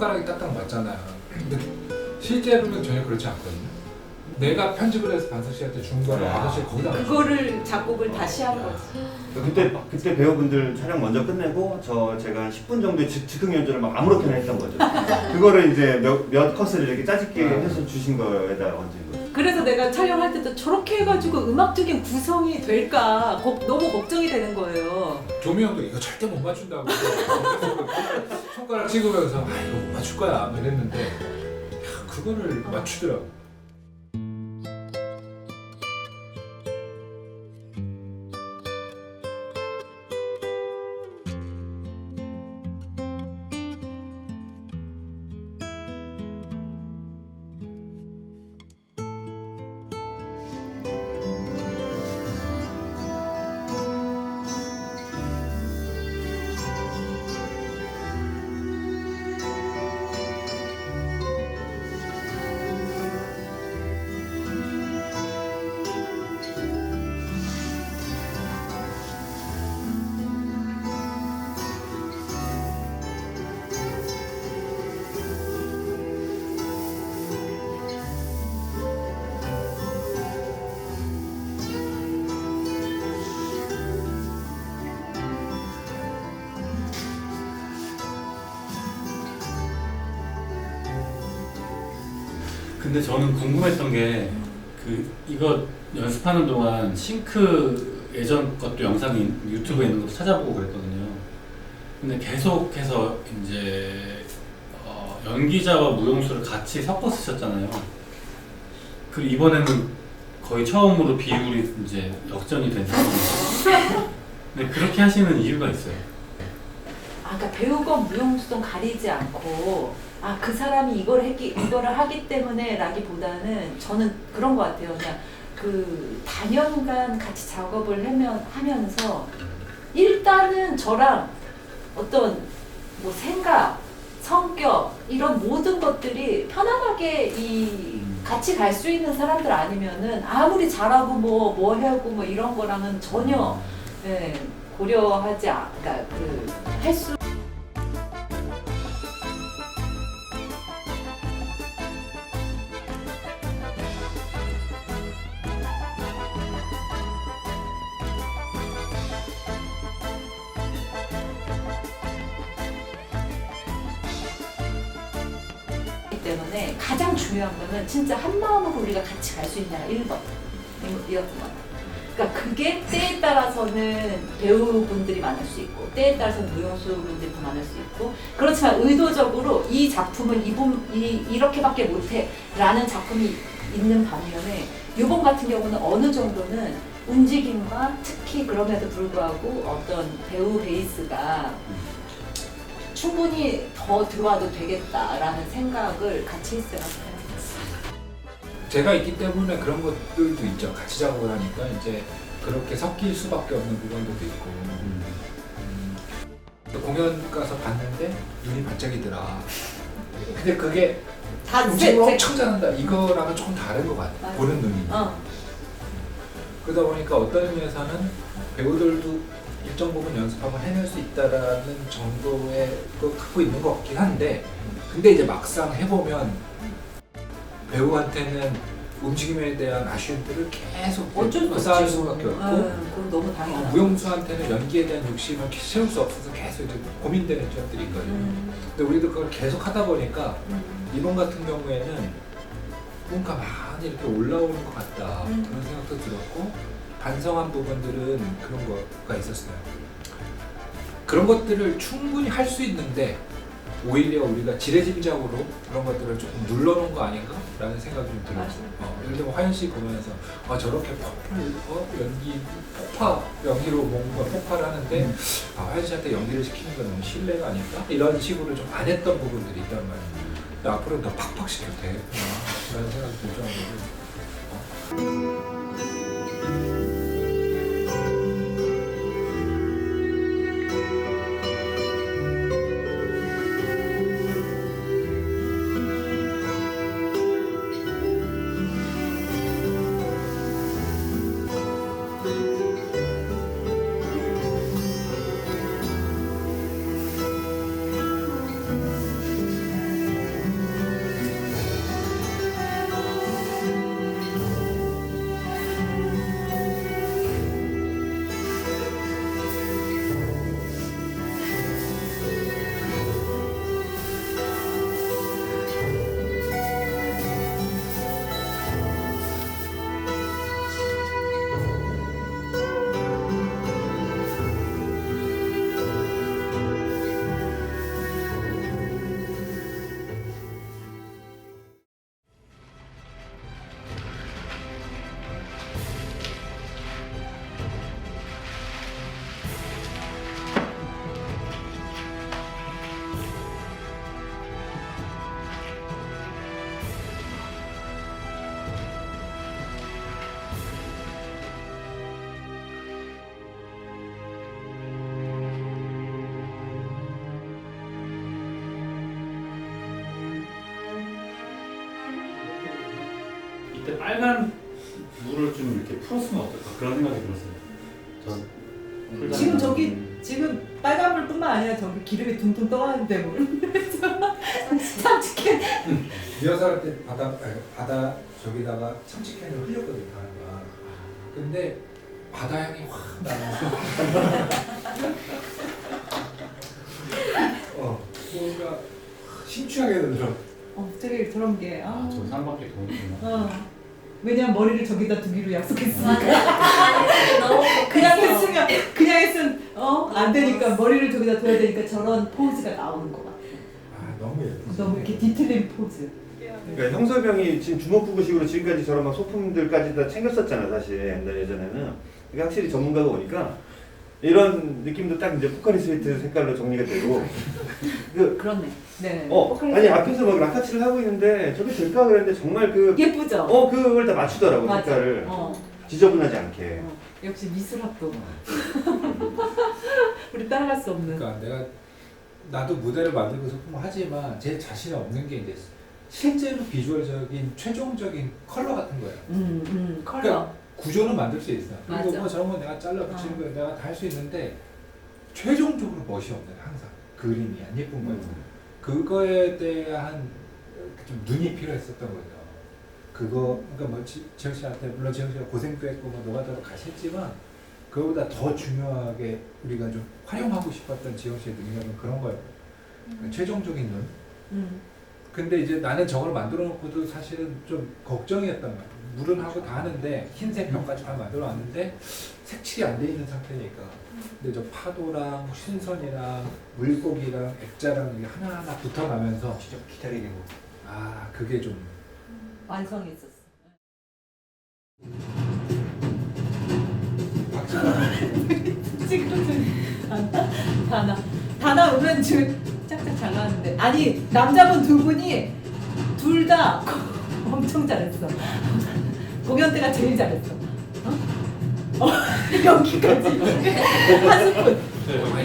손가락이 딱딱 맞잖아요. 근데 실제로는 전혀 그렇지 않거든요. 내가 편집을 해서 반석 씨한테 준 거를 반석 씨가 거기다 그거를 작곡을 다시 한 거지. 그때 배우분들 촬영 먼저 끝내고 제가 한 10분 정도의 즉흥 연주를 막 아무렇게나 했던 거죠. 그거를 이제 몇 컷을 이렇게 짜집게 해서 주신 거에다 얹은 거죠. 그래서 내가 촬영할 때도 저렇게 해가지고 음악적인 구성이 될까 너무 걱정이 되는 거예요. 조미 형도 이거 절대 못 맞춘다고 손가락 찍으면서 이거 못 맞출 거야 막 이랬는데 그거를 맞추더라고. 근데 저는 궁금했던 게 이거 연습하는 동안 싱크 예전 것도 영상이 유튜브에 있는 것도 찾아보고 그랬거든요. 근데 계속해서 이제 연기자와 무용수를 같이 섞어 쓰셨잖아요. 그리고 이번에는 거의 처음으로 비율이 이제 역전이 된 상황이에요. 근데 그렇게 하시는 이유가 있어요. 그러니까 배우건 무용수든 가리지 않고 그 사람이 이거를 하기 때문에 라기보다는 저는 그런 것 같아요. 그냥 그 단연간 같이 작업을 하면서 일단은 저랑 어떤 뭐 생각, 성격 이런 모든 것들이 편안하게 같이 갈 수 있는 사람들 아니면은 아무리 잘하고 뭐 하고 뭐 이런 거랑은 전혀 고려하지 그러니까 할 수. 때문에 가장 중요한 거는 진짜 한 마음으로 우리가 같이 갈 수 있냐가 1번 이었던 것 같아요. 그러니까 그게 때에 따라서는 배우분들이 많을 수 있고 때에 따라서는 무용수분들이 더 많을 수 있고 그렇지만 의도적으로 이 작품은 이렇게밖에 못해 라는 작품이 있는 반면에 이번 같은 경우는 어느 정도는 움직임과 특히 그럼에도 불구하고 어떤 배우 베이스가 충분히 더 들어와도 되겠다라는 생각을 같이 했어요. 제가 있기 때문에 그런 것들도 있죠. 같이 작업을 하니까 이제 그렇게 섞일 수밖에 없는 부분들도 있고 공연 가서 봤는데 눈이 반짝이더라. 근데 그게 움직임을 엄청 잘한다 이거랑은 조금 다른 것 같아요. 맞아. 보는 눈이. 그러다 보니까 어떤 의미에서는 배우들도 일정 부분 연습하면 해낼 수 있다라는 정도의 거 갖고 있는 것 같긴 한데 근데 이제 막상 해보면 배우한테는 움직임에 대한 아쉬움들을 계속 쌓을 수밖에 없고 그건 너무 당연하다. 무용수한테는 연기에 대한 욕심을 채울 수 없어서 계속 이제 고민되는 점들이 있거든요. 근데 우리도 그걸 계속 하다 보니까 이번 같은 경우에는 뭔가 많이 이렇게 올라오는 것 같다 그런 생각도 들었고 반성한 부분들은 그런 거가 있었어요. 그런 것들을 충분히 할 수 있는데 오히려 우리가 지레짐작으로 그런 것들을 조금 눌러놓은 거 아닌가? 라는 생각이 좀 들어요. 예를 들면 화연 씨 보면서 저렇게 연기로 뭔가 폭발을 하는데 화연 씨한테 연기를 시키는 건 너무 신뢰가 아닐까? 이런 식으로 좀 안 했던 부분들이 있단 말이에요. 앞으로는 더 팍팍 시켜도 되겠구나 라는 생각이 들 정도로 빨간 물을 좀 이렇게 풀었으면 어떨까 그런 생각이 들었어요. 전 지금 저기 지금 빨간불뿐만 아니라 저기 기름이 둥둥 떠가는데 물. 참치캔. 리허설 때 바다 저기다가 참치캔을 흘렸거든요. 하나가. 근데 바다 향이 확 나는. 뭔가 심취하게 들어. 되게 저런 게. 저 사람밖에 도움이구나. 왜냐면 머리를 저기다 두기로 약속했으니까. 너무 그냥 했으면 안 되니까 머리를 저기다 둬야 되니까 저런 포즈가 나오는 것 같아. 너무 예쁘. 너무 이렇게 디테일링 포즈. 그러니까 형섭이 형이 지금 주먹부부식으로 지금까지 저런 막 소품들까지 다 챙겼었잖아 사실 예전에는. 그러니까 확실히 전문가가 오니까 이런 느낌도 딱 이제 포카리 스웨트 색깔로 정리가 되고 그렇네. 네. 아니 앞에서 막 라카치를 하고 있는데 저게 될까 그랬는데 정말 예쁘죠. 그걸 다 맞추더라고 맞아. 색깔을 지저분하지 않게. 역시 미술학도. 우리 따라갈 수 없는. 그러니까 나도 무대를 만들고 소품을 하지만 제 자신이 없는 게 이제 실제로 비주얼적인 최종적인 컬러 같은 거예요. 컬러. 그러니까 구조는 만들 수 있어. 그리고 맞아. 뭐 저런 건 내가 잘라 붙이는 거 내가 다 할 수 있는데 최종적으로 멋이 없는 항상 그림이 안 예쁜 거예요. 그거에 대한 좀 눈이 필요했었던 거죠. 그러니까 뭐 지영 씨한테 물론 지영 씨가 고생도 했고 뭐 노가다도 같이 했지만 그거보다 더 중요하게 우리가 좀 활용하고 싶었던 지영 씨의 능력은 그런 거예요. 최종적인 눈. 근데 이제 나는 저걸 만들어 놓고도 사실은 좀 걱정이었던 거야. 물은 하고 다 하는데 흰색 벽까지 다 만들어 놨는데 색칠이 안 돼 있는 상태니까. 근데 저 파도랑 신선이랑 물고기랑 액자랑 이게 하나하나 붙어가면서 진짜 기다리는 거. 그게 좀 완성했었어. 지금 다나 오면 지금 짝짝 잘 나왔는데 아니 남자분 두 분이 둘 다 엄청 잘했어. 공연 때가 제일 잘했어. 여기까지 한 스푼.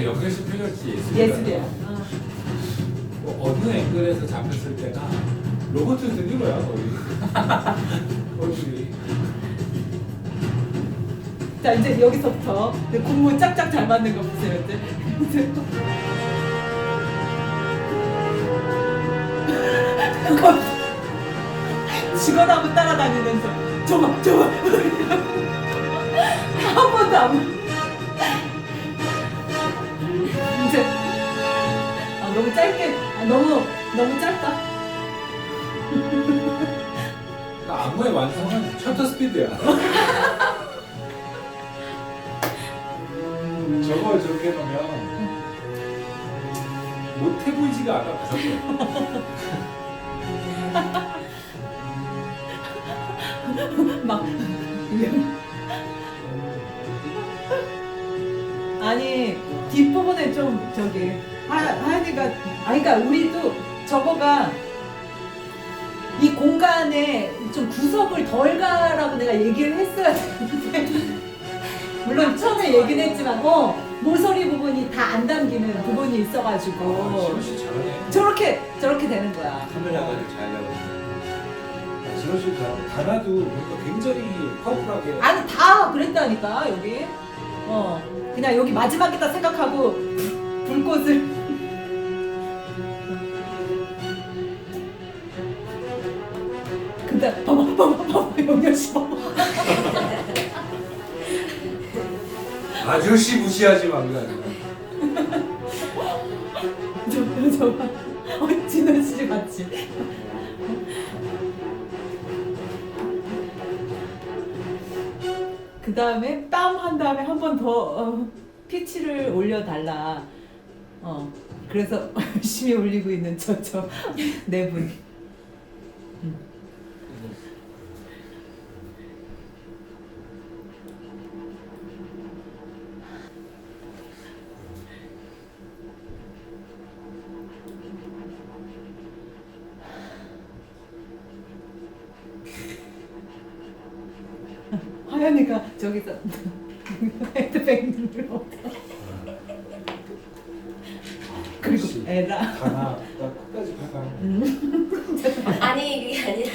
여기서 표현이 예술이야. 어느 앵글에서 잡혔을 때나 로봇 드는 거야 거의. 자 이제 여기서부터 공무 짝짝 잘 맞는 거 보세요 이제. 직원하고 따라다니면서 저거 한 번도 안 이제 너무 짧게 너무 짧다. 안무의 완성은 셔터 스피드야. 저걸 저렇게 해놓으면 못해 보이지가 않아. 막 아니 뒷부분에 좀 저기 하연이가 그러니까 우리도 저거가 이 공간에 좀 구석을 덜 가라고 내가 얘기를 했어야 되는데 물론 처음에 얘기는 했지만 모서리 부분이 다 안 담기는 부분이 있어가지고 지효씨 잘하네. 저렇게 되는 거야. 카메라가 잘 나오고. 지효씨 잘하고 다나도 뭔가 굉장히 파워풀하게. 아니 다 그랬다니까 여기 그냥 여기 마지막이다 생각하고 불꽃을 근데 봐봐 영렬씨 봐봐 아저씨 무시하지 마 그거. 저거 진원씨 맞지? 그 다음에 땀 한 다음에 한 번 더 피치를 올려달라. 그래서 열심히 올리고 있는 저 네 분. 하연이가 저기서 헤드뱅 눌러. 그리고 에라. 다나가 끝까지 팔까. 아니 그게 아니라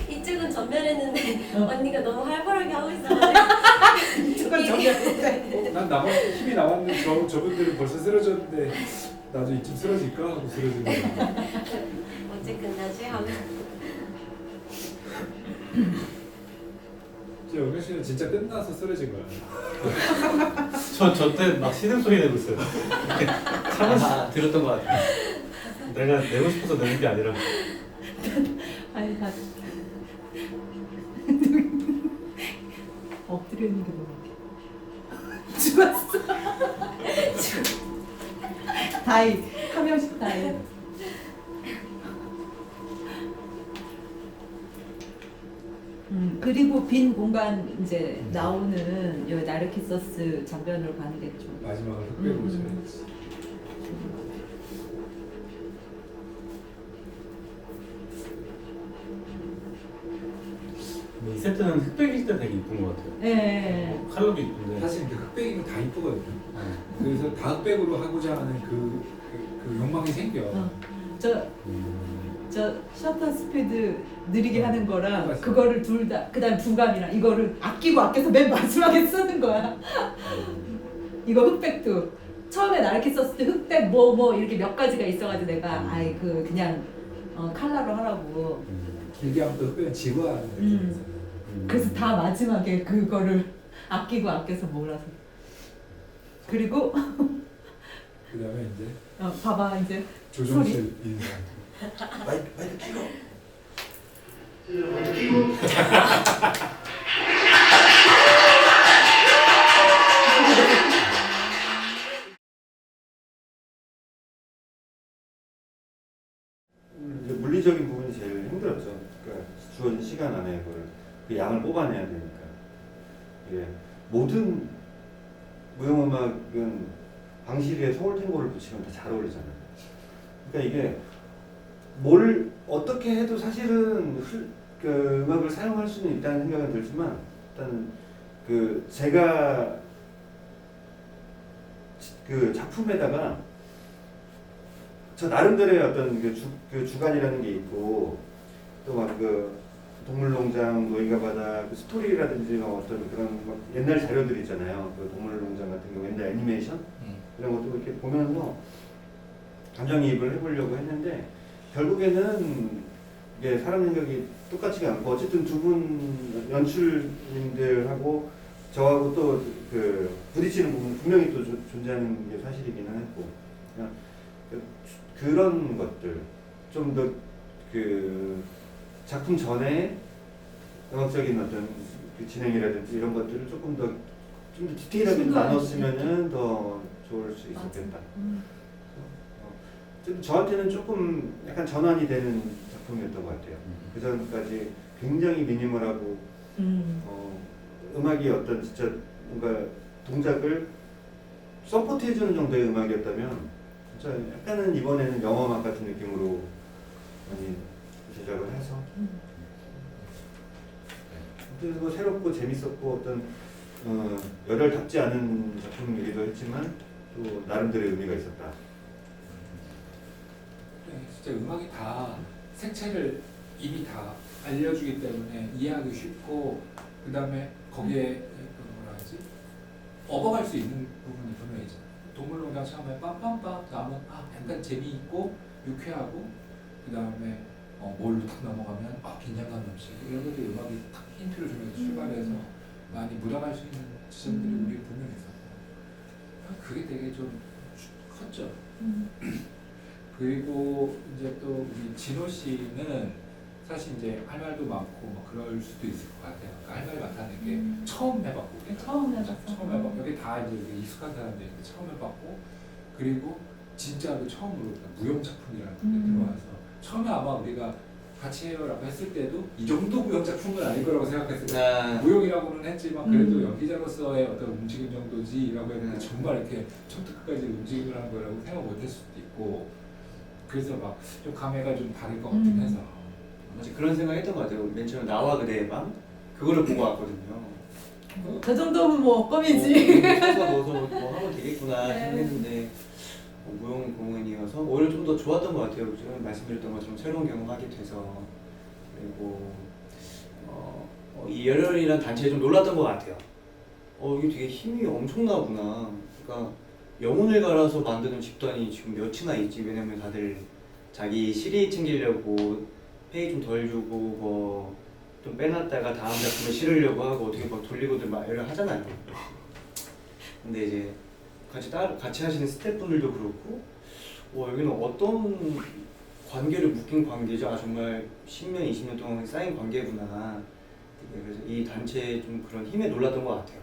이쪽 우측은 전멸했는데 언니가 너무 활발하게 하고 있어가지고 이건 정말 난 남아 힘이 남았는데 저분들은 벌써 쓰러졌는데 나도 이쯤 쓰러질까 하고 쓰러지는 거야. 언제 끝나지? 하고 영현 씨는 진짜 끝나서 쓰러진 거야. 저 때 막 신음소리 내고 있어요. 이렇게 참아 들었던 것 같아요. 내가 내고 싶어서 내는 게 아니라. 아니 다 엎드려 있는 게 너무 죽었어. 다이 한 명씩 다이. 그리고 빈 공간 이제 나오는 요 나르키소스 장면으로 가는 게 좀. 마지막을 흑백으로 처리했지. 이 세트는 흑백일 때 되게 이쁜 것 같아요. 예. 컬러도 이쁜데. 사실 이렇게 흑백이면 다 이쁘거든요. 네. 그래서 다 흑백으로 하고자 하는 그 욕망이 생겨. 저 셔터 스피드 느리게 하는 거랑 맞아. 그거를 둘 다 그다음 부감이랑 이거를 아끼고 아껴서 맨 마지막에 쓰는 거야. 이거 흑백도 처음에 나르키 썼을 때 흑백 뭐 이렇게 몇 가지가 있어가지고 내가 아이 그 그냥 칼라로 하라고. 길게 하면 또 흑백은 지루한 느낌이 있어요. 그래서 다 마지막에 그거를 아끼고 아껴서 몰아서. 그리고 그 다음에 이제 봐봐 이제 조정실 인사. 마이크 키고. 이제 물리적인 부분이 제일 힘들었죠. 그러니까 주어진 시간 안에 그걸 그 양을 뽑아내야 되니까. 예, 모든 무용음악은 방실이에 서울탱고를 붙이면 다 잘 어울리잖아요. 그러니까 이게 뭘 어떻게 해도 사실은 그 음악을 사용할 수는 있다는 생각은 들지만 일단 그 제가 그 작품에다가 저 나름대로의 어떤 그 주관이라는 게 있고 또 막 그 동물농장, 노인과 바다 그 스토리라든지 어떤 그런 막 옛날 자료들 있잖아요. 그 동물농장 같은 경우 옛날 애니메이션 이런 것도 이렇게 보면서 감정이입을 해보려고 했는데 결국에는 이게 사람 생각이 똑같지가 않고 어쨌든 두 분 연출님들하고 저하고 또 그 부딪히는 부분 분명히 또 존재하는 게 사실이기는 했고 그냥 그런 것들 좀 더 그 작품 전에 음악적인 어떤 그 진행이라든지 이런 것들을 조금 더 좀 더 디테일하게 나눴으면은 더 좋을 수 있었겠다. 저한테는 조금 약간 전환이 되는 작품이었던 것 같아요. 그 전까지 굉장히 미니멀하고 음악이 어떤 진짜 뭔가 동작을 서포트해주는 정도의 음악이었다면 진짜 약간은 이번에는 영화음악 같은 느낌으로 많이 제작을 해서 그래서 뭐 새롭고 재밌었고 어떤 열혈답지 않은 작품이기도 했지만 또 나름대로의 의미가 있었다. 네, 진짜 음악이 다 색채를 이미 다 알려주기 때문에 이해하기 쉽고 그 다음에 거기에 그 뭐라 하지 업어갈 수 있는 부분이 분명히 있잖아요. 동물농장 처음에 빰빰빰 나오면 약간 재미있고 유쾌하고 그 다음에 뭘로 탁 넘어가면 긴장감 넘치고 이런 것들이 음악이 탁 힌트를 주면서 출발해서 많이 묻어갈 수 있는 지점들이 우리 분명히 있었고 그게 되게 좀 컸죠. 그리고 이제 또 우리 진호 씨는 사실 이제 할 말도 많고 막 그럴 수도 있을 것 같아요. 그러니까 할 말이 많다는 게 처음 해봤고 처음 해봤어. 처음 해봤고 여기 다 이제 익숙한 사람들인데 처음 해봤고 그리고 진짜로 처음으로 무용 작품이라는 데 들어와서 처음에 아마 우리가 같이 해요라고 했을 때도 이 정도 무용 작품은 아닐 거라고 생각했어요. 무용이라고는 했지만 그래도 연기자로서의 어떤 움직임 정도지라고 했는데 정말 이렇게 처음부터 끝까지 움직임을 하는 거라고 생각 못했을 수도 있고 그래서 막 좀 감회가 좀 다를 것 같긴 해서 맞아 그런 생각했던 것 같아요. 맨 처음에 나와 그대의 맘 그거를 보고 왔거든요. 저 정도면 뭐 껌이지. 써서 넣어서 뭐 하면 되겠구나 생각했는데 무용 공연이어서 오히려 좀 더 좋았던 것 같아요. 제가 말씀드렸던 것처럼 새로운 경험하게 돼서 그리고 이 열혈이라는 단체에 좀 놀랐던 것 같아요. 이게 되게 힘이 엄청나구나. 그러니까 영혼을 갈아서 만드는 집단이 지금 몇이나 있지. 왜냐면 다들 자기 실이 챙기려고 페이 좀 덜 주고 뭐 좀 빼놨다가 다음 작품에 실으려고 하고 어떻게 막 돌리고들 막 이런 하잖아요. 근데 이제 같이 하시는 스태프분들도 그렇고 여기는 어떤 관계를 묶인 관계죠. 정말 10년, 20년 동안 쌓인 관계구나. 그래서 이 단체에 좀 그런 힘에 놀랐던 것 같아요.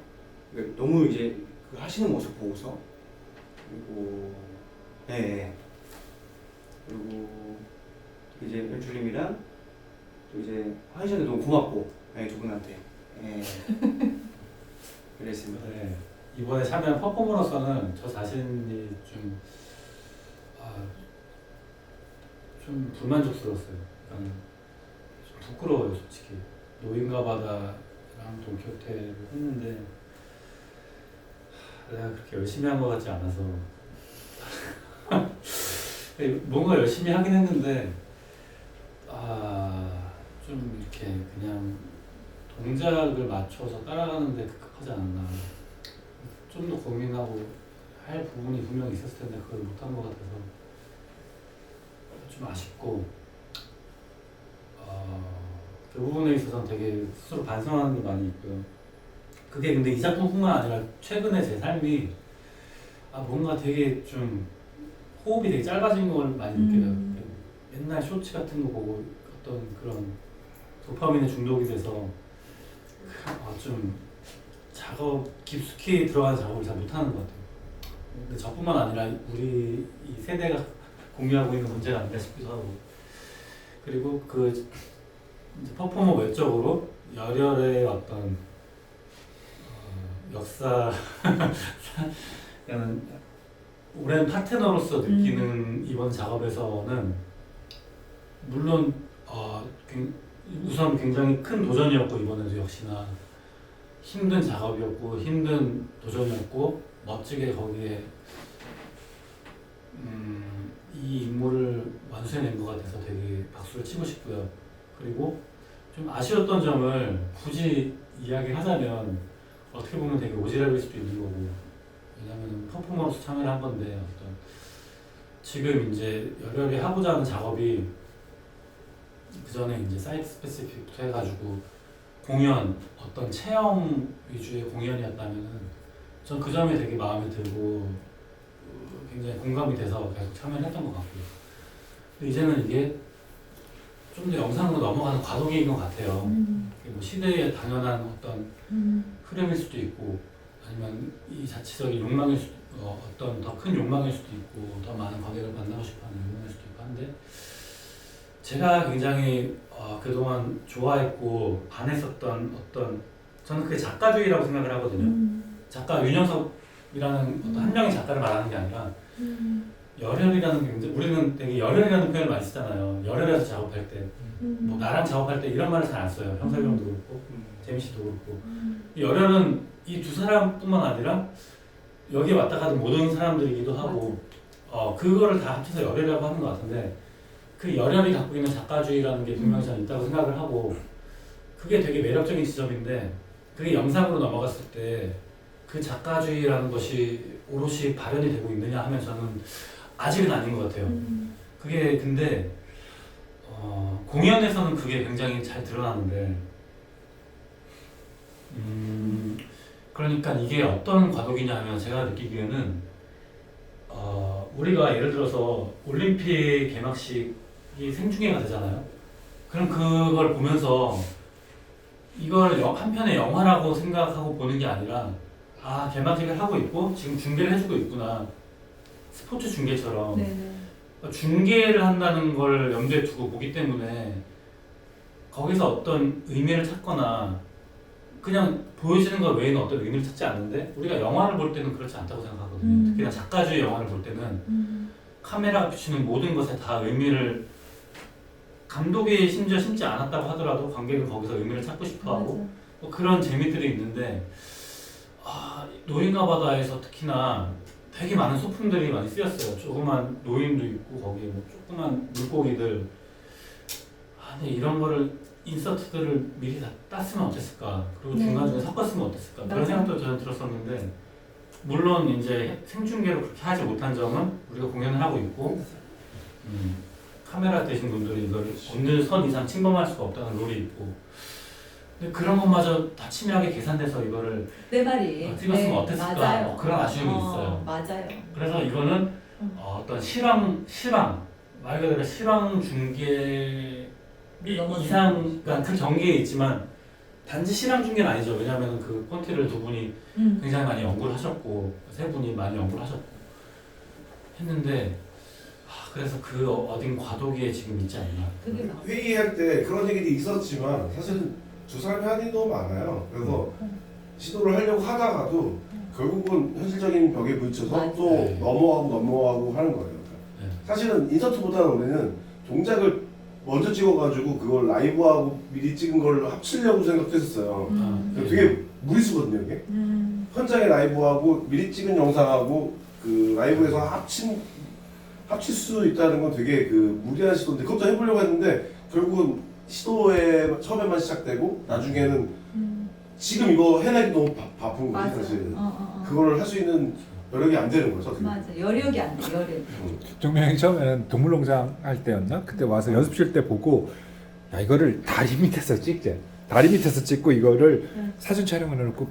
너무 이제 그 하시는 모습 보고서 그리고 네. 그리고 이제 연출님이랑 또 이제 하시는데 너무 고맙고 두 분한테 그랬습니다. 네. 이번에 참여한 퍼포머로서는 저 자신이 좀 불만족스러웠어요. 좀 부끄러워요, 솔직히. 노인과 바다랑 돈키호테를 했는데 내가 그렇게 열심히 한 것 같지 않아서 뭔가 열심히 하긴 했는데 좀 이렇게 그냥 동작을 맞춰서 따라가는데 급하지 않았나. 좀 더 고민하고 할 부분이 분명히 있었을 텐데 그걸 못한 것 같아서 좀 아쉽고 그 부분에 있어서는 되게 스스로 반성하는 게 많이 있고요. 그게 근데 이 작품뿐만 아니라 최근에 제 삶이 뭔가 되게 좀 호흡이 되게 짧아진 걸 많이 느껴요. 맨날 쇼츠 같은 거 보고 어떤 그런 도파민에 중독이 돼서 좀 깊숙이 들어가는 작업을 잘 못하는 것 같아요. 근데 저뿐만 아니라 우리 이 세대가 공유하고 있는 문제가 아닌가 싶기도 하고. 그리고 그 이제 퍼포머 외적으로 열혈의 어떤 역사 그냥 오랜 파트너로서 느끼는 이번 작업에서는 물론 우선 굉장히 큰 도전이었고 이번에도 역시나 힘든 작업이었고 힘든 도전이었고 멋지게 거기에 이 임무를 완수해낸 것 같아서 되게 박수를 치고 싶고요. 그리고 좀 아쉬웠던 점을 굳이 이야기하자면 어떻게 보면 되게 오지랖일 수도 있는 거고, 왜냐하면 퍼포먼스 참여를 한 건데 어떤 지금 이제 열혈히 하고자 하는 작업이 그 전에 이제 사이트 스페시픽부터 해가지고 공연, 어떤 체험 위주의 공연이었다면은 전 그 점이 되게 마음에 들고 굉장히 공감이 돼서 계속 참여를 했던 것 같고요. 근데 이제는 이게 좀 더 영상으로 넘어가는 과도기인 것 같아요. 뭐 시대의 당연한 어떤 흐름일 수도 있고, 아니면 이 자체적인 욕망일 수도 있고, 어떤 더 큰 욕망일 수도 있고, 더 많은 관객을 만나고 싶어하는 욕망일 수도 있고 한데, 제가 굉장히 그동안 좋아했고 반했었던 어떤, 저는 그게 작가주의라고 생각을 하거든요. 작가 윤영석이라는 어떤 한 명의 작가를 말하는 게 아니라 열혈이라는 게 굉장히, 우리는 되게 열혈이라는 표현을 많이 쓰잖아요. 열혈해서 작업할 때, 뭐 나랑 작업할 때 이런 말을 잘 안 써요. 형석이 형도 그렇고 재민 씨도 그렇고. 열혈은 이 두 사람뿐만 아니라 여기에 왔다 가는 모든 사람들이기도 하고, 그거를 다 합쳐서 열혈이라고 하는 것 같은데, 그 열혈이 갖고 있는 작가주의라는 게 분명히 저는 있다고 생각을 하고, 그게 되게 매력적인 지점인데, 그게 영상으로 넘어갔을 때 그 작가주의라는 것이 오롯이 발현이 되고 있느냐 하면 저는 아직은 아닌 것 같아요. 그게 근데 공연에서는 그게 굉장히 잘 드러나는데, 그러니까 이게 어떤 과도기냐 하면 제가 느끼기에는 우리가 예를 들어서 올림픽 개막식이 생중계가 되잖아요. 그럼 그걸 보면서 이걸 한편의 영화라고 생각하고 보는 게 아니라, 개막식을 하고 있고 지금 중계를 해주고 있구나, 스포츠 중계처럼. 네네. 중계를 한다는 걸 염두에 두고 보기 때문에 거기서 어떤 의미를 찾거나 그냥 보여지는 것 외에는 어떤 의미를 찾지 않는데, 우리가 영화를 볼 때는 그렇지 않다고 생각하거든요. 특히나 작가주의 영화를 볼 때는 카메라가 비추는 모든 것에 다 의미를, 감독이 심지어 심지 않았다고 하더라도 관객은 거기서 의미를 찾고 싶어하고 뭐 그런 재미들이 있는데, 노인과 바다에서 특히나 되게 많은 소품들이 많이 쓰였어요. 조그만 노인도 있고 거기에 뭐 조그만 물고기들. 근데 이런 거를 인서트들을 미리 다 땄으면 어땠을까? 그리고 네. 중간중간 섞었으면 어땠을까? 그런 맞아요. 생각도 저는 들었었는데 물론 이제 생중계로 그렇게 하지 못한 점은 우리가 공연을 하고 있고 카메라 되신 분들이 이걸 어느 선 이상 침범할 수가 없다는 룰이 있고 근데 그런 것마저 다 치밀하게 계산돼서 이거를 내 말이. 찍었으면 어땠을까? 맞아요. 그런 아쉬움이 있어요. 맞아요. 그래서 이거는 어떤 실황 말 그대로 실황 중계 넘어서. 이상 그러니까 그 경계에 있지만 단지 실황 중계는 아니죠. 왜냐하면 그 폰티를 두 분이 굉장히 많이 연구를 하셨고 세 분이 많이 연구를 하셨고 했는데 그래서 그 어딘 과도기에 지금 있지 않나. 그게 막. 회의할 때 그런 얘기도 있었지만 사실 두 사람이 할 일이 너무 많아요. 그래서 시도를 하려고 하다가도 결국은 현실적인 벽에 부딪혀서 맞아요. 또 넘어가고 하는 거예요. 네. 사실은 인서트보다는 우리는 동작을 먼저 찍어가지고 그걸 라이브하고 미리 찍은 걸 합치려고 생각했었어요. 되게 무리수거든요, 이게. 현장에 라이브하고 미리 찍은 영상하고 그 라이브에서 합칠 수 있다는 건 되게 그 무리한 시도인데 그것도 해보려고 했는데 결국은 시도에 처음에만 시작되고 나중에는 지금 이거 해내기 너무 바쁜 거지 맞아. 사실. 어. 그거를 할 수 있는 여력이 안 되는 거죠. 어떻게 보면. 맞아. 여력이 안 돼. 여력. 정명이 처음에는 동물농장 할 때였나? 그때 와서 연습실 때 보고 야 이거를 다리 밑에서 찍재. 다리 밑에서 찍고 이거를 사진 촬영을 해놓고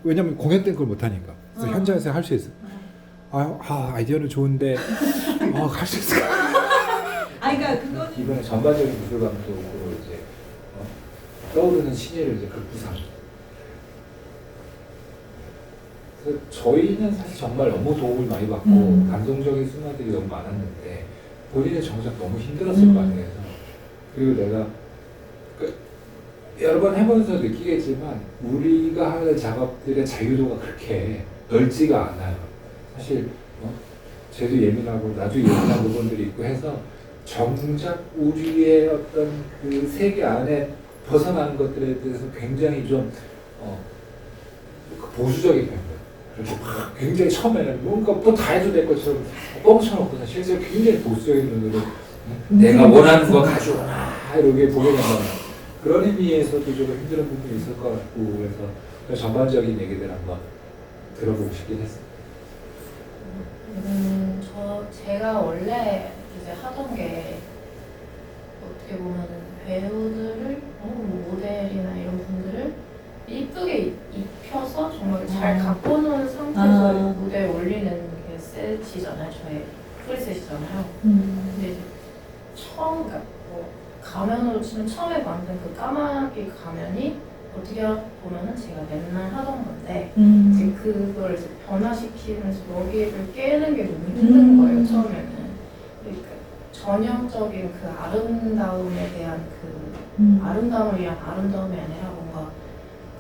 왜냐면 공연 때는 그걸 못하니까 그래서 현장에서 할 수 있어. 아이디어는 좋은데 할 수 있을까? 그러니까 그거는 이번에 전반적인 미술 감독으로 이제 떠오르는 신예를 이제 극부상. 그래서 저희는 사실 정말 너무 도움을 많이 받고 감동적인 순간들이 너무 많았는데 본인의 정작 너무 힘들었을 거 아니에요. 그리고 내가 여러 번 해보면서 느끼겠지만 우리가 하는 작업들의 자유도가 그렇게 넓지가 않아요. 사실 쟤도 예민하고 나도 예민한 부분들이 있고 해서 정작 우리의 어떤 그 세계 안에 벗어나는 것들에 대해서 굉장히 좀 보수적인 편이에요. 그렇게 막 굉장히 처음에는 뭔가 뭐 다 해도 될 것처럼 뻥쳐놓고서 실제로 굉장히 보수적인 눈으로 내가 원하는 거 가져오라 이렇게 보게 된다면 그런 의미에서도 좀 힘든 부분이 있을 것 같고 그래서 전반적인 얘기들 한번 들어보고 싶긴 했어요. 제가 원래 이제 하던 게 어떻게 보면은 배우들을 모델이나 이런 분들을 이쁘게 입혀서 정말 잘 갖고 노는 상태에서 무대에 올리는 게 셋이잖아요. 저의 프리셋이잖아요. 근데 이제 처음 가면으로 치면 처음에 만든 그 까마귀 가면이 어떻게 보면은 제가 맨날 하던 건데 이제 그걸 이제 변화시키면서 여기를 깨는 게 너무 힘든 거예요. 처음에는. 그러니까 전형적인 그 아름다움에 대한 그 아름다움을 위한 아름다움이 아니라 뭔가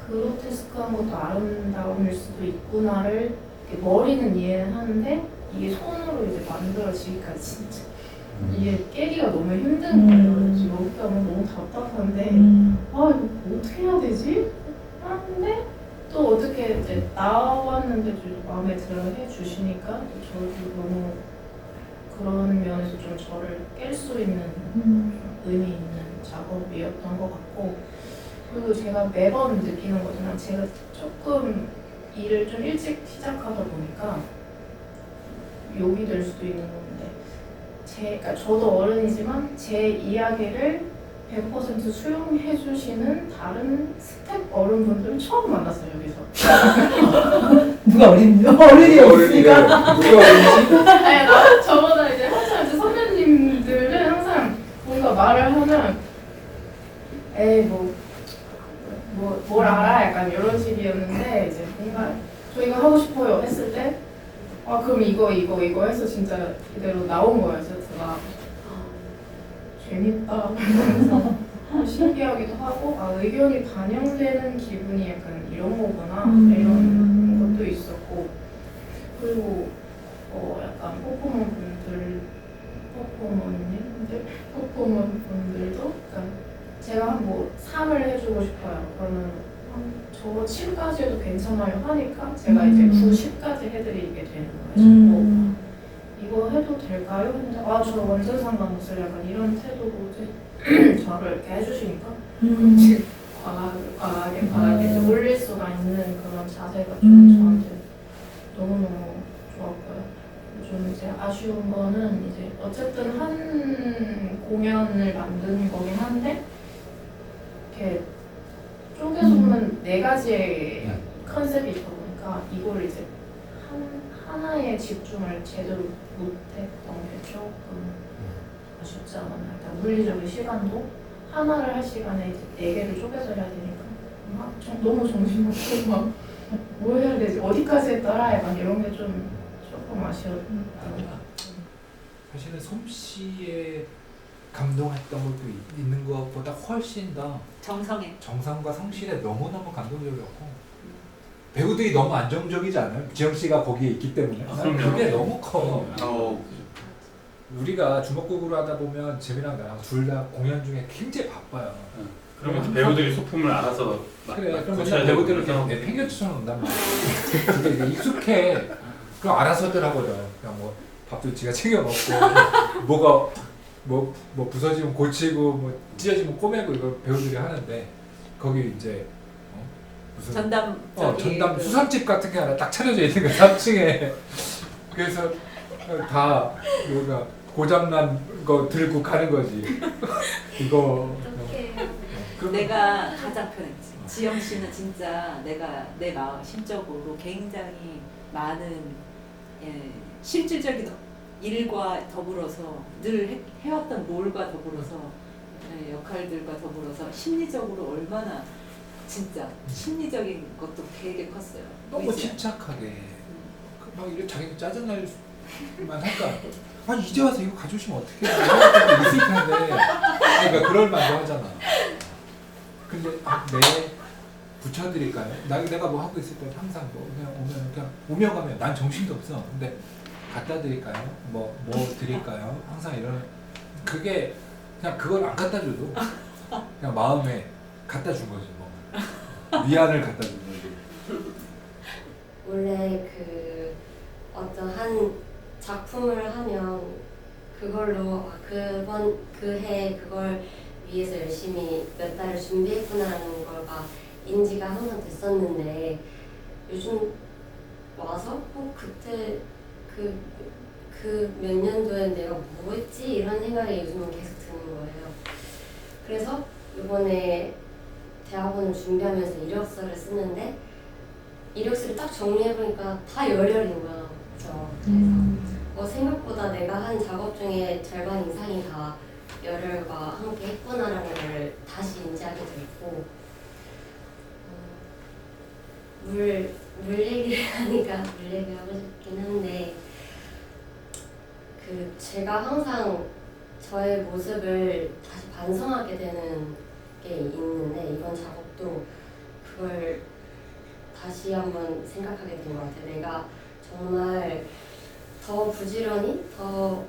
그로테스크한 것도 아름다움일 수도 있구나를 머리는 이해는 하는데 이게 손으로 이제 만들어지기까지 진짜 이게 깨기가 너무 힘든 거예요. 지금 여기가 너무 답답한데 이거 어떻게 해야 되지? 하는데 또 어떻게 이제 나왔는데 좀 마음에 들어 해주시니까 저도 너무 그런 면에서 좀 저를 깰 수 있는 좀 의미 있는 작업이었던 것 같고 그리고 제가 매번 느끼는 거지만 제가 조금 일을 좀 일찍 시작하다 보니까 욕이 될 수도 있는 건데 그러니까 저도 어른이지만 제 이야기를 100% 수용해 주시는 다른 스텝 어른분들을 처음 만났어요 여기서. 누가 어른이 없으니까. 누가 어린지? 아니 저보다 이제 항상 이제 선배님들은 항상 뭔가 말을 하면 에이 뭘 알아 약간 이런 식이었는데 이제 뭔가 저희가 하고 싶어요 했을 때 그럼 이거 해서 진짜 그대로 나온 거예요. 제가 재밌다 그래서 신기하기도 하고 의견이 반영되는 기분이 약간 이런 거구나 이런 것도 있었고 그리고 약간 퍼포먼분들도 약간 제가 뭐 상을 해주고 싶어요. 그러면 저 7까지 해도 괜찮아요 하니까 제가 이제 9, 10까지 해드리게 되는 거예요. 이거 해도 될까요? 근데 저 원세상만 못쓸 약간 이런 태도로 이제 저를 이렇게 해주시니까 이제 과하게 이제 올릴 수가 있는 그런 자세가 좀 저한테 너무너무 좋았고요. 좀 이제 아쉬운 거는 이제 어쨌든 한 공연을 만든 거긴 한데 이렇게 쪼개서 보면 4가지의 컨셉이 있다 보니까 이걸 이제 하나에 집중을 제대로 못했던 게 조금 아쉽지 않았나. 일단 물리적인 시간도 하나를 할 시간에 이제 4개를 쪼개서 해야 되니까 너무 정신없고 막 뭘 해야 되지? 어디까지 따라해? 막 이런 게 좀 조금 아쉬웠던 사실은 솜씨에 감동했던 것도 있는 것보다 훨씬 더 정성에. 정성과 성실에 너무너무 감동적이었고 배우들이 너무 안정적이지 않아요? 지영 씨가 거기에 있기 때문에 난 그게 너무 커. 우리가 주먹국으로 하다 보면 재민이랑 나랑 둘 다 공연 중에 굉장히 바빠요. 그러면 배우들이 소품을 알아서 그래, 그럼 맨날 배우들은 그냥 내 팽개쳐서 논단 말이야. 근데 이게 익숙해. 그럼 알아서들 하거든. 그냥 뭐 밥도 지가 챙겨 먹고 뭐가 뭐 부서지면 고치고 뭐 찢어지면 꼬매고 이거 배우들이 하는데 거기 이제 무슨 전담 전담 수산집 같은 게 하나 딱 차려져 있는 거야 3층에. 그래서 다 뭐가 고장난 거 들고 가는 거지. 이거 내가 가장 편했지. 지영 씨는 진짜 내가 내 마음 심적으로 굉장히 많은 실질적인 일과 더불어서 늘 해왔던 롤과 더불어서 역할들과 더불어서 심리적으로 얼마나 진짜 심리적인 것도 되게 컸어요. 너무 침착하게 막 이래 자기도 짜증날 만 할까? 아니 이제 와서 이거 가져오시면 어떡해? 이런 것도 있을 텐데 그러니까 그럴 만도 하잖아. 근데 내 붙여드릴까요? 내가 뭐 하고 있을 때 항상 뭐 그냥 오면 그냥 오며 가면 난 정신도 없어. 근데 갖다 드릴까요? 뭐 드릴까요? 항상 이런 그게 그냥 그걸 안 갖다 줘도 그냥 마음에 갖다 준 거지 뭐 위안을 갖다 준 거지. 원래 그 어떤 한 작품을 하면 그걸로 그 해 그걸 위해서 열심히 몇 달을 준비했구나라는 걸 막 인지가 항상 됐었는데 요즘 와서 그때 그 몇 년도에 내가 뭐 했지? 이런 생각이 요즘은 계속 드는 거예요. 그래서 이번에 대학원을 준비하면서 이력서를 쓰는데 이력서를 딱 정리해보니까 다 열혈인 거야. 그래서 생각보다 내가 한 작업 중에 절반 이상이 다 열혈과 함께 했구나라는 걸 다시 인지하게 됐고 물 얘기를 하니까 물 얘기하고 싶긴 한데 제가 항상 저의 모습을 다시 반성하게 되는 게 있는데 이번 작업도 그걸 다시 한번 생각하게 된 것 같아요. 내가 정말 더 부지런히 더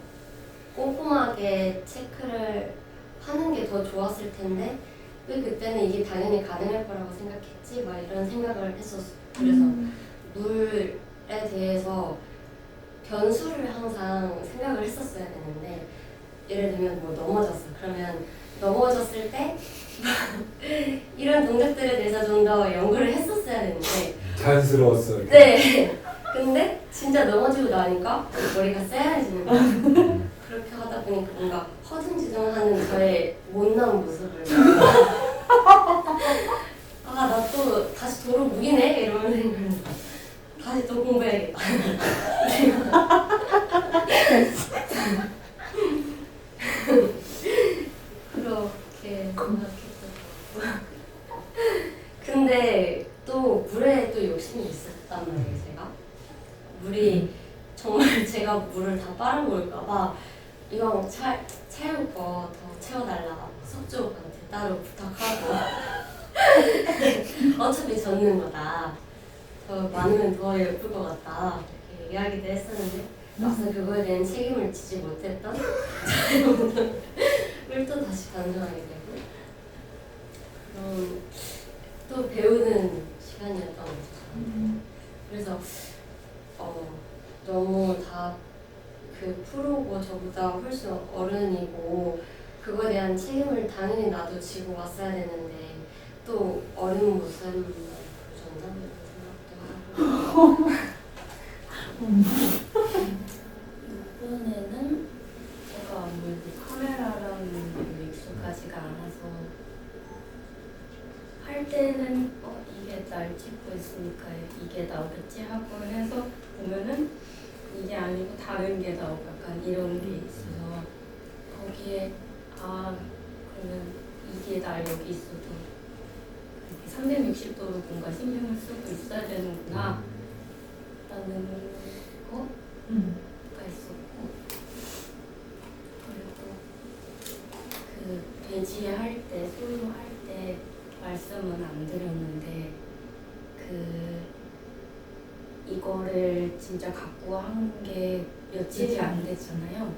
꼼꼼하게 체크를 하는 게 더 좋았을 텐데 왜 그때는 이게 당연히 가능할 거라고 생각했지? 막 이런 생각을 했었어. 그래서 물에 대해서 변수를 항상 생각을 했었어야 되는데 예를 들면 뭐 넘어졌어. 그러면 넘어졌을 때 이런 동작들에 대해서 좀 더 연구를 했었어야 되는데 자연스러웠어. 네. 근데 진짜 넘어지고 나니까 머리가 쎄해지는 거야. 그렇게 하다 보니까 뭔가 허둥지둥하는 저의 못난 모습을 나 또 다시 도로 무기네 이러면 생각해서 다시 또 공부해야겠다. 그렇게 생각했던 것 같고 근데 또 물에 또 욕심이 있었단 말이에요. 제가 물이 정말 제가 물을 다 빨아먹을까봐 이거 채울 거 더 채워달라 석주 오빠한테 따로 부탁하고 어차피 젖는 거다 더 많으면 더 예쁠 것 같다 이렇게 얘기하기도 했었는데 막상 그거에 대한 책임을 지지 못했던 을 또 다시 반성하게 되고 그런 또 배우는 시간이었던 거죠. 그래서 너무 다 그 프로고 저보다 훨씬 어른이고 그거에 대한 책임을 당연히 나도 지고 왔어야 되는데 또 어린 모습만 보여줬나 이런 생각도 하고 이번에는 제가 아무래도 카메라라는 게 익숙하지가 않아서 할 때는 이게 날 찍고 있으니까 이게 나오겠지 하고 해서 보면은 이게 아니고 다른 게 나오고 약간 이런 게 있어서 거기에 그러면 이게 날 여기 있어도 360도로 뭔가 신경을 쓰고 있어야 되는구나 라는 거가 있었고 그리고 그 배지할 때 솔로 할 때 말씀은 안 드렸는데 이거를 진짜 갖고 한 게 며칠이 안 됐잖아요.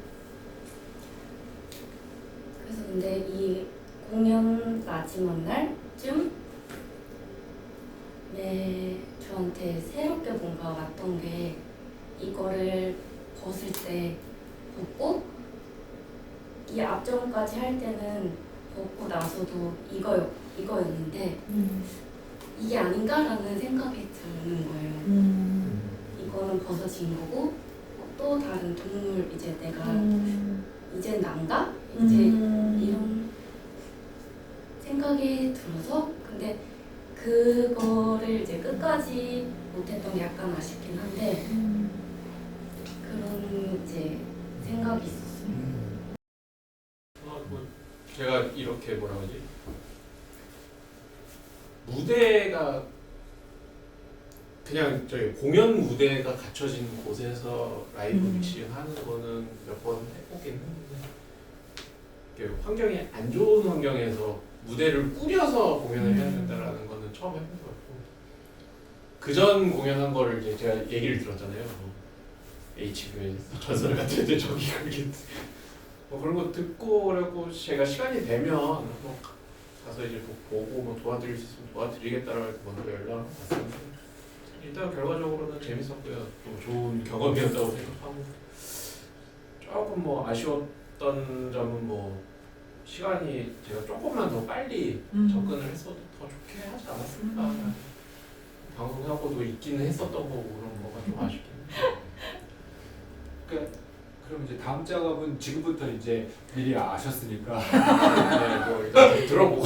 그래서 근데 이 공연 마지막 날쯤 저한테 새롭게 뭔가 왔던 게 이거를 벗을 때 벗고 이 앞전까지 할 때는 벗고 나서도 이거였는데 이게 아닌가라는 생각이 드는 거예요. 이거는 벗어진 거고 또 다른 동물 이제 내가 이제 난가? 이제 이런 생각이 들어서 근데 그거를 이제 끝까지 못했던 게 약간 아쉽긴 한데 그런 이제 생각이 있었어요. 제가 이렇게 뭐라 그러지? 무대가 그냥 저희 공연 무대가 갖춰진 곳에서 라이브 믹싱 하는 거는 몇 번 해보긴 했는데 이게 환경이 안 좋은 환경에서 무대를 꾸려서 공연을 해야 된다라는 거는 처음 해본 것 같고 그 전 공연한 거를 이제 제가 얘기를 들었잖아요. HB의 전설 같은 데 저기 그렇게 그런 거 듣고 그래고 제가 시간이 되면 뭐 가서 이제 보고 뭐 도와드릴 수 있으면 도와드리겠다라고 먼저 연락을 받았는데 일단 결과적으로는 재밌었고요. 또 좋은 경험이었다고 생각하고 조금 뭐 아쉬웠던 점은 뭐 시간이 제가 조금만 더 빨리 접근을 했어도 더 좋게 하지 않았을까 방송사고도 있기는 했었던 거고 그런 거가 좀 아쉽긴 해요. 그럼 이제 다음 작업은 지금부터 이제 미리 아셨으니까 네, 뭐 일단 들어보고